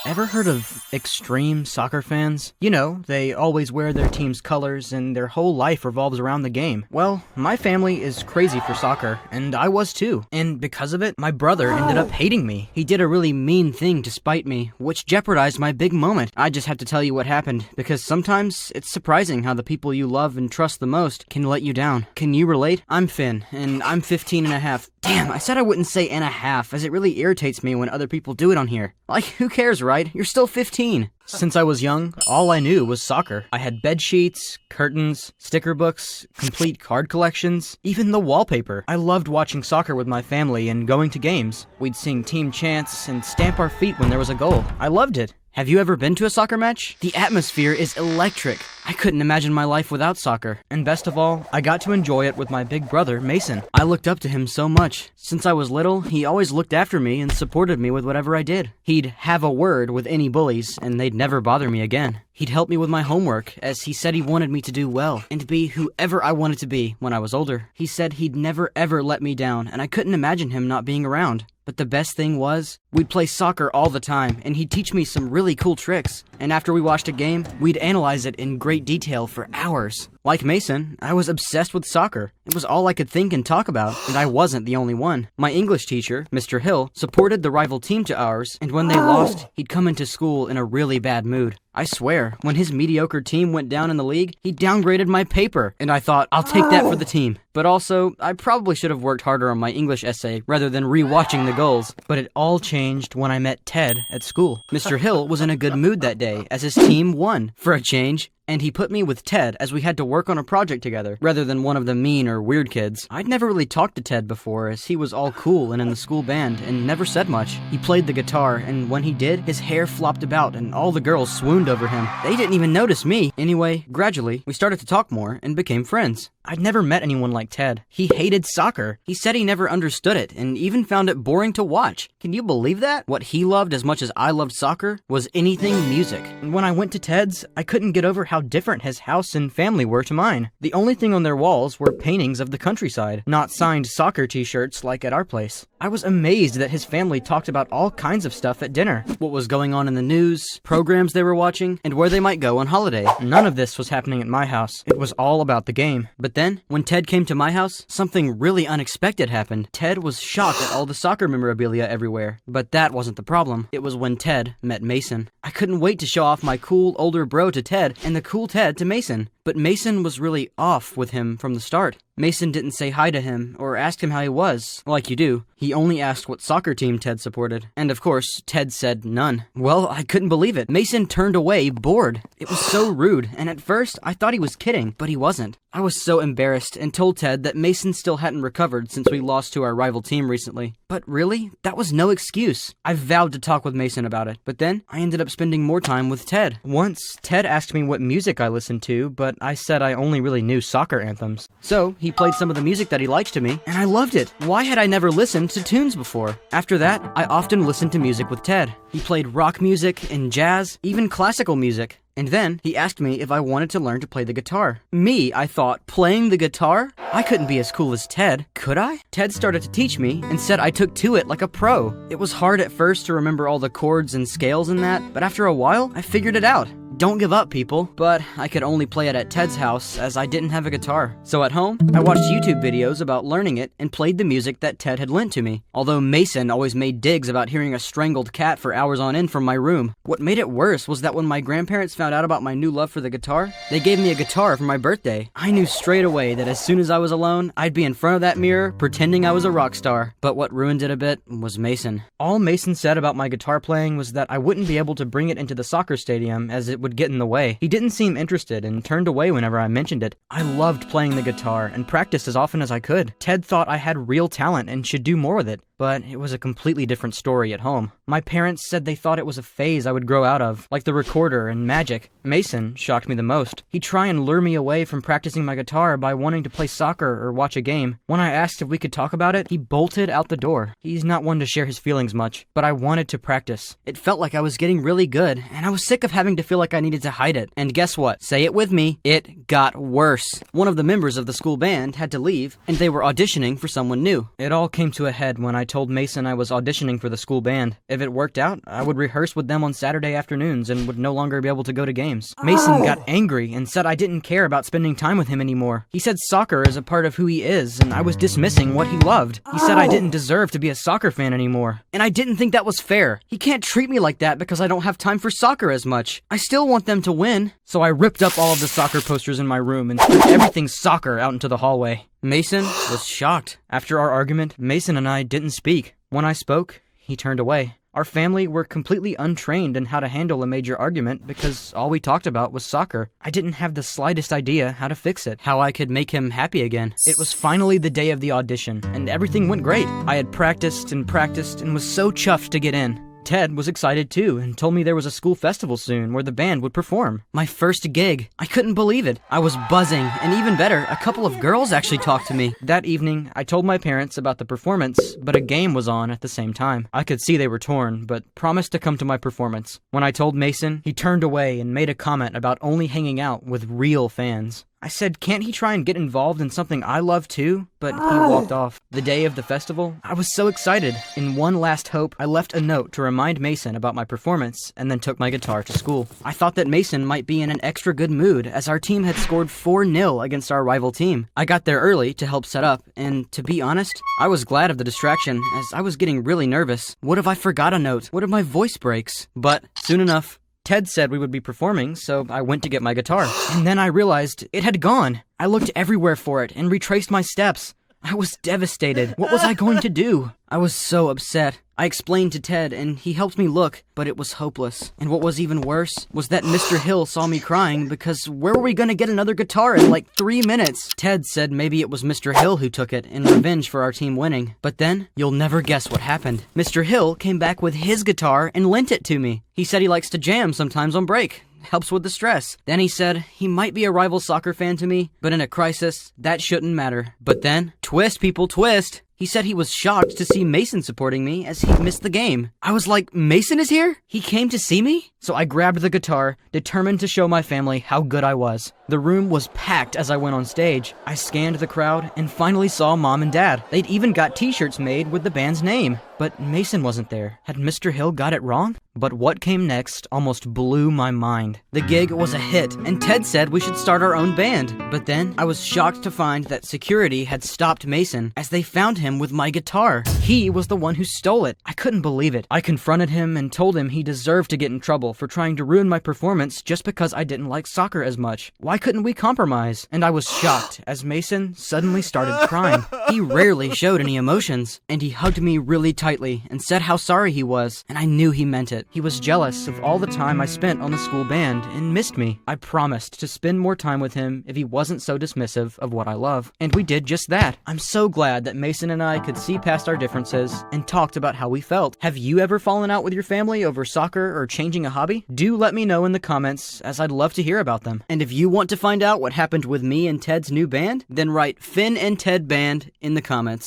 Ever heard of extreme soccer fans? You know, they always wear their team's colors and their whole life revolves around the game. Well, my family is crazy for soccer, and I was too. And because of it, my brother ended up hating me. He did a really mean thing to spite me, which jeopardized my big moment. I just have to tell you what happened, because sometimes it's surprising how the people you love and trust the most can let you down. Can you relate? I'm Finn, and I'm 15 and a half. Damn, I said I wouldn't say and a half, as it really irritates me when other people do it on here. Like, who cares, right? You're still 15. Since I was young, all I knew was soccer. I had bed sheets, curtains, sticker books, complete card collections, even the wallpaper. I loved watching soccer with my family and going to games. We'd sing team chants and stamp our feet when there was a goal. I loved it. Have you ever been to a soccer match? The atmosphere is electric. I couldn't imagine my life without soccer. And best of all, I got to enjoy it with my big brother, Mason. I looked up to him so much. Since I was little, he always looked after me and supported me with whatever I did. He'd have a word with any bullies, and they'd never bother me again. He'd help me with my homework, as he said he wanted me to do well, and be whoever I wanted to be when I was older. He said he'd never ever let me down, and I couldn't imagine him not being around. But the best thing was, we'd play soccer all the time, and he'd teach me some really cool tricks. And after we watched a game, we'd analyze it in great detail for hours. Like Mason, I was obsessed with soccer. It was all I could think and talk about, and I wasn't the only one. My English teacher, Mr. Hill, supported the rival team to ours, and when they lost, he'd come into school in a really bad mood. I swear, when his mediocre team went down in the league, he downgraded my paper, and I thought, I'll take that for the team. But also, I probably should have worked harder on my English essay rather than re-watching the goals. But it all changed when I met Ted at school. Mr. Hill was in a good mood that day, as his team won, for a change. And he put me with Ted as we had to work on a project together, rather than one of the mean or weird kids. I'd never really talked to Ted before, as he was all cool and in the school band, and never said much. He played the guitar, and when he did, his hair flopped about, and all the girls swooned over him. They didn't even notice me. Anyway, gradually, we started to talk more, and became friends. I'd never met anyone like Ted. He hated soccer. He said he never understood it, and even found it boring to watch. Can you believe that? What he loved as much as I loved soccer was anything music. And when I went to Ted's, I couldn't get over how different his house and family were to mine. The only thing on their walls were paintings of the countryside, not signed soccer t-shirts like at our place. I was amazed that his family talked about all kinds of stuff at dinner. What was going on in the news, programs they were watching, and where they might go on holiday. None of this was happening at my house. It was all about the game. But then, when Ted came to my house, something really unexpected happened. Ted was shocked at all the soccer memorabilia everywhere. But that wasn't the problem. It was when Ted met Mason. I couldn't wait to show off my cool older bro to Ted, and the cool Ted to Mason. But Mason was really off with him from the start. Mason didn't say hi to him, or ask him how he was, like you do. He only asked what soccer team Ted supported. And of course, Ted said none. Well, I couldn't believe it. Mason turned away, bored. It was so rude, and at first, I thought he was kidding, but he wasn't. I was so embarrassed, and told Ted that Mason still hadn't recovered since we lost to our rival team recently. But really, that was no excuse. I vowed to talk with Mason about it, but then I ended up spending more time with Ted. Once, Ted asked me what music I listened to, but I said I only really knew soccer anthems. So, he played some of the music that he liked to me, and I loved it. Why had I never listened to tunes before? After that, I often listened to music with Ted. He played rock music and jazz, even classical music. And then, he asked me if I wanted to learn to play the guitar. Me, I thought, playing the guitar? I couldn't be as cool as Ted, could I? Ted started to teach me, and said I took to it like a pro. It was hard at first to remember all the chords and scales and that, but after a while, I figured it out. Don't give up, people. But I could only play it at Ted's house, as I didn't have a guitar. So at home, I watched YouTube videos about learning it and played the music that Ted had lent to me. Although Mason always made digs about hearing a strangled cat for hours on end from my room. What made it worse was that when my grandparents found out about my new love for the guitar, they gave me a guitar for my birthday. I knew straight away that as soon as I was alone, I'd be in front of that mirror, pretending I was a rock star. But what ruined it a bit was Mason. All Mason said about my guitar playing was that I wouldn't be able to bring it into the soccer stadium, as it would get in the way. He didn't seem interested and turned away whenever I mentioned it. I loved playing the guitar and practiced as often as I could. Ted thought I had real talent and should do more with it. But it was a completely different story at home. My parents said they thought it was a phase I would grow out of, like the recorder and magic. Mason shocked me the most. He'd try and lure me away from practicing my guitar by wanting to play soccer or watch a game. When I asked if we could talk about it, he bolted out the door. He's not one to share his feelings much, but I wanted to practice. It felt like I was getting really good, and I was sick of having to feel like I needed to hide it. And guess what? Say it with me. It got worse. One of the members of the school band had to leave, and they were auditioning for someone new. It all came to a head when I told Mason I was auditioning for the school band. If it worked out, I would rehearse with them on Saturday afternoons and would no longer be able to go to games. Mason got angry and said I didn't care about spending time with him anymore. He said soccer is a part of who he is, and I was dismissing what he loved. He said I didn't deserve to be a soccer fan anymore. And I didn't think that was fair. He can't treat me like that because I don't have time for soccer as much. I still want them to win. So I ripped up all of the soccer posters in my room and threw everything soccer out into the hallway. Mason was shocked. After our argument, Mason and I didn't speak. When I spoke, he turned away. Our family were completely untrained in how to handle a major argument because all we talked about was soccer. I didn't have the slightest idea how to fix it, how I could make him happy again. It was finally the day of the audition, and everything went great. I had practiced and was so chuffed to get in. Ted was excited too and told me there was a school festival soon where the band would perform. My first gig. I couldn't believe it. I was buzzing, and even better, a couple of girls actually talked to me. That evening, I told my parents about the performance, but a game was on at the same time. I could see they were torn, but promised to come to my performance. When I told Mason, he turned away and made a comment about only hanging out with real fans. I said, can't he try and get involved in something I love too? But he walked off. The day of the festival, I was so excited. In one last hope, I left a note to remind Mason about my performance and then took my guitar to school. I thought that Mason might be in an extra good mood as our team had scored 4-0 against our rival team. I got there early to help set up, and to be honest, I was glad of the distraction as I was getting really nervous. What if I forgot a note? What if my voice breaks? But soon enough, Ted said we would be performing, so I went to get my guitar. And then I realized it had gone. I looked everywhere for it and retraced my steps. I was devastated. What was I going to do? I was so upset. I explained to Ted, and he helped me look, but it was hopeless. And what was even worse was that Mr. Hill saw me crying because where were we going to get another guitar in like 3 minutes? Ted said maybe it was Mr. Hill who took it in revenge for our team winning. But then, you'll never guess what happened. Mr. Hill came back with his guitar and lent it to me. He said he likes to jam sometimes on break. Helps with the stress. Then he said he might be a rival soccer fan to me, but in a crisis, that shouldn't matter. But then, twist people, twist. He said he was shocked to see Mason supporting me as he missed the game. I was like, Mason is here? He came to see me? So I grabbed the guitar, determined to show my family how good I was. The room was packed as I went on stage. I scanned the crowd and finally saw Mom and Dad. They'd even got t-shirts made with the band's name. But Mason wasn't there. Had Mr. Hill got it wrong? But what came next almost blew my mind. The gig was a hit, and Ted said we should start our own band. But then, I was shocked to find that security had stopped Mason as they found him with my guitar. He was the one who stole it. I couldn't believe it. I confronted him and told him he deserved to get in trouble for trying to ruin my performance just because I didn't like soccer as much. Why couldn't we compromise? And I was shocked as Mason suddenly started crying. He rarely showed any emotions, and he hugged me really tightly and said how sorry he was, and I knew he meant it. He was jealous of all the time I spent on the school band and missed me. I promised to spend more time with him if he wasn't so dismissive of what I love. And we did just that. I'm so glad that Mason and I could see past our differences and talked about how we felt. Have you ever fallen out with your family over soccer or changing a hobby? Do let me know in the comments, as I'd love to hear about them. And if you want to find out what happened with me and Ted's new band, then write Finn and Ted Band in the comments.